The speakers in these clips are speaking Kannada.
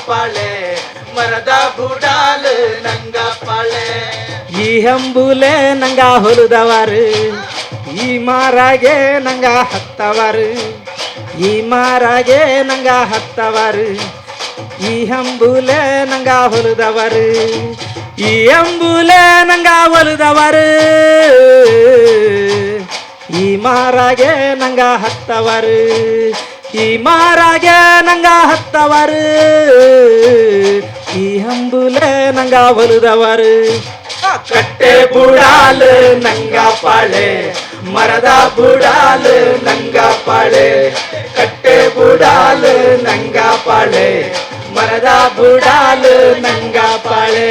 ಪಾಳೆ ಮರದ ಬುಡಾಲು ನಂಗ ಪಾಳೆ ಈ ಹಂಬುಲೆ ನಂಗ ಹೊಲದವರು ಈ ಮಾರಾಗೆ ನಂಗ ಹತ್ತವರು ಈ ಮಾರಾಗೆ ನಂಗ ಹತ್ತವರು ಈ ಹಂಬುಲೆ ನಂಗ ಹೊಲದವರು ಈ ಅಂಬುಲೆ ನಂಗ ಹೊಲದವರು ಈ ಮಾರಾಗೆ ನಂಗ ಹತ್ತವರು ಈ ಮಾರಾಗೆ ನಂಗ ಹತ್ತವರು ಈ ಹಂಬುಲೆ ನಂಗ ಹೊಲದವರು ಕಟ್ಟೆ ಬುಡಾಲು ನಂಗ ಪಾಳೆ ಮರದ ಬುಡಾಲು ನಂಗ ಪಾಳೆ ಕಟ್ಟೆ ಬುಡಾಲು ನಂಗ ಪಾಳೆ ಮರದ ಬುಡಾಲು ನಂಗ ಪಾಳೆ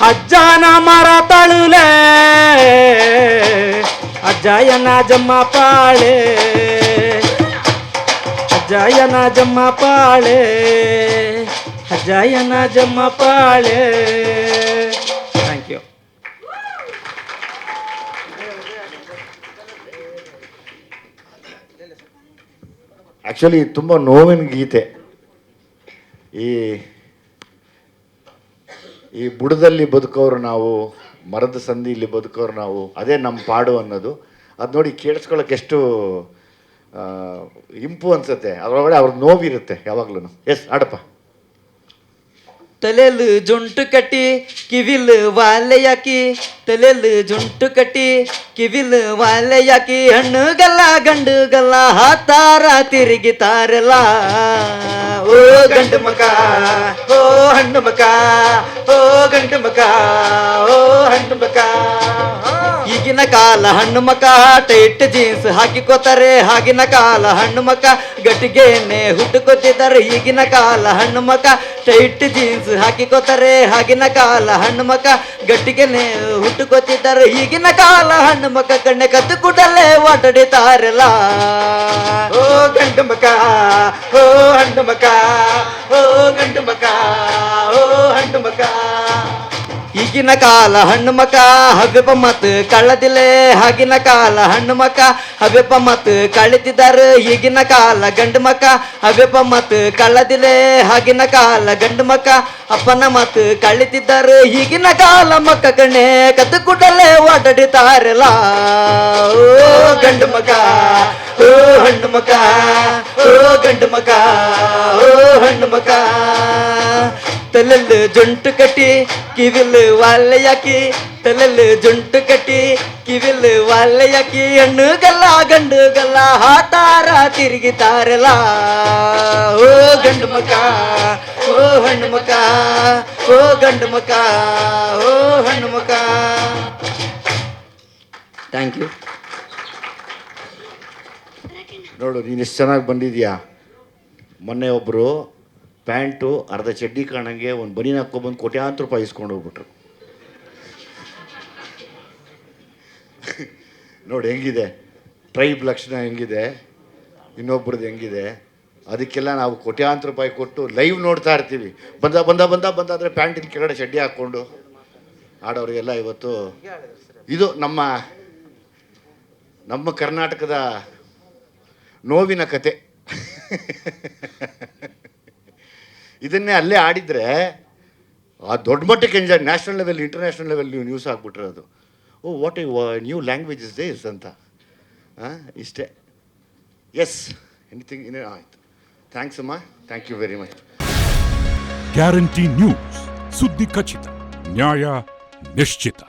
ಅಜ್ಜನ ಮರ ತಳುಲೆ ಅಜ್ಜಯ್ಯನ ಜಮ್ಮ ಪಾಳೆ ಅಜ್ಜಯ್ಯನ ಜಮ್ಮ ಪಾಳೆ ಅಜ್ಜಯ್ಯನ ಜಮ್ಮ ಪಾಳೆ. Thank you. ಆ್ಯಕ್ಚುಲಿ ತುಂಬ ನೋವಿನ ಗೀತೆ. ಈ ಬುಡದಲ್ಲಿ ಬದುಕೋರು ನಾವು, ಮರದ ಸಂದಿಯಲ್ಲಿ ಬದುಕೋರು ನಾವು, ಅದೇ ನಮ್ಮ ಪಾಡು ಅನ್ನೋದು. ಅದು ನೋಡಿ ಕೇಳಿಸ್ಕೊಳ್ಳೋಕೆ ಎಷ್ಟು ಇಂಪು ಅನ್ಸುತ್ತೆ. ಅದರೊಳಗಡೆ ಅವ್ರ ನೋವಿರುತ್ತೆ ಯಾವಾಗ್ಲೂ. ಎಸ್ ಆಡಪ್ಪ. ತಲೆಲು ಜುಂಟು ಕಟ್ಟಿ ಕಿವಿಲ್ ವಾಲೆಯಾಕಿ ತಲೆಲು ಜುಂಟು ಕಟ್ಟಿ ಕಿವಿಲ್ ವಾಲೆಯಾಕಿ ಹಣ್ಣುಗಲ್ಲ ಗಂಡುಗಲ್ಲ ಹಾತಾರ ತಿರುಗಿತಾರಲ್ಲ ಓ ಗಂಡು ಮಗ ಓ ಹಣ್ಣು ಮಗ ಓ ಗಂಡು ಮಗ ಓ ಹಣ್ಣು ಮಗ ಈಗಿನ ಕಾಲ ಹಣ್ಣು ಮಕ ಟೈಟ್ ಜೀನ್ಸ್ ಹಾಕಿಕೋತಾರೆ ಆಗಿನ ಕಾಲ ಹಣ್ಣು ಮಕ ಗಟ್ಟಿಗೆನೆ ಹುಟ್ಟುಕೊತಿದ್ದಾರೆ ಈಗಿನ ಕಾಲ ಹಣ್ಣು ಮಕ ಟೈಟ್ ಜೀನ್ಸ್ ಹಾಕಿಕೋತಾರೆ ಆಗಿನ ಕಾಲ ಹಣ್ಣು ಮಕ ಗಟ್ಟಿಗೆನೆ ಹುಟ್ಟುಕೊತಿದ್ದಾರೆ ಈಗಿನ ಕಾಲ ಹಣ್ಣು ಮಕ ಕಣ್ಣೆ ಕದ್ದು ಕೂಡಲೇ ಓಡಾಡಿತಾರಲ್ಲ ಓ ಗಂಡು ಮಗ ಓ ಹಣ್ಣು ಮಗ ಓ ಗಂಡು ಮಗ ಓ ಹಣ್ಣು ಮಗ ಈಗಿನ ಕಾಲ ಹಣ್ಣು ಮಕ ಹವ್ಯಪ ಮತ್ ಕಳ್ಳದಿಲೆ ಆಗಿನ ಕಾಲ ಹಣ್ಣು ಮಕ ಹವ್ಯಪ ಮತ್ ಕಳಿತಿದ್ದಾರೆ ಈಗಿನ ಕಾಲ ಗಂಡು ಮಕ ಹವ್ಯಪ ಮತ್ ಕಳ್ಳದಿಲೆ ಆಗಿನ ಕಾಲ ಗಂಡು ಮಕ ಅಪ್ಪನ ಮತ್ ಕಳಿತಿದ್ದಾರೆ ಈಗಿನ ಕಾಲ ಮಕ್ಕ ಕಣ್ಣೆ ಕದ್ದು ಕೂಡಲೇ ಓಡಾಡಿತಾರಲ್ಲ ಓ ಗಂಡು ಮಗ ಓ ಹಣ್ಣು ಮಗ ಓ ಗಂಡು ಮಗ ಓ ಹಣ್ಣು ಮಗ ತಲೆಲ್ ಜುಂಟು ಕಟ್ಟಿ ಕಿವಿಲ್ ವಾಲೆಯಾಕಿ ತಲೆಲ್ ಜುಂಟು ಕಟ್ಟಿ ಕಿವಿಲ್ ವಾಲೆಯಾಕಿ ಹಣ್ಣುಗಲ್ಲ ಗಂಡುಗಲ್ಲ ಹಾತಾರ ತಿರುಗಿತಾರಲ್ಲ ಓ ಗಂಡು ಮಗ ಓ ಹಣ್ಣು ಮಗ ಓ ಗಂಡು ಮಗ ಓ ಹಣ್ಣು ಮಗ. Thank you. ನೋಡು ನೀನು ಎಷ್ಟು ಚೆನ್ನಾಗಿ ಬಂದಿದ್ಯಾ. ಮೊನ್ನೆ ಒಬ್ಬರು ಪ್ಯಾಂಟು ಅರ್ಧ ಚಡ್ಡಿ ಕಾಣಂಗೆ ಒಂದು ಬನೀನ್ ಹಾಕ್ಕೊಬಂದು ಕೋಟ್ಯಾಂತರ ರೂಪಾಯಿ ಇಸ್ಕೊಂಡು ಹೋಗ್ಬಿಟ್ರು. ನೋಡಿ ಹೆಂಗಿದೆ ಟ್ರೈಬ್ ಲಕ್ಷಣ ಹೆಂಗಿದೆ, ಇನ್ನೊಬ್ರದ್ದು ಹೆಂಗಿದೆ. ಅದಕ್ಕೆಲ್ಲ ನಾವು ಕೋಟ್ಯಾಂತರ ರೂಪಾಯಿ ಕೊಟ್ಟು ಲೈವ್ ನೋಡ್ತಾ ಇರ್ತೀವಿ. ಬಂದಾದರೆ ಪ್ಯಾಂಟಿನ ಕೆಳಗಡೆ ಚಡ್ಡಿ ಹಾಕ್ಕೊಂಡು ಆಡೋರಿಗೆಲ್ಲ ಇವತ್ತು ಇದು ನಮ್ಮ ಕರ್ನಾಟಕದ ನೋವಿನ ಕತೆ. ಇದನ್ನೇ ಅಲ್ಲೇ ಆಡಿದರೆ ಆ ದೊಡ್ಡ ಮಟ್ಟಕ್ಕೆ enjoy, national level international level ನೀವು ನ್ಯೂಸ್ ಆಗಿಬಿಟ್ಟಿರೋದು. Oh what new language is this ಅಂತ. ಇಷ್ಟೇ. ಎಸ್ ಎನಿಥಿಂಗ್ ಇನ್ನೇನು ಆಯಿತು. ಥ್ಯಾಂಕ್ಸ್ ಅಮ್ಮ, thank you very much. Guarantee news, ಸುದ್ದಿ ಖಚಿತ, ನ್ಯಾಯ ನಿಶ್ಚಿತ.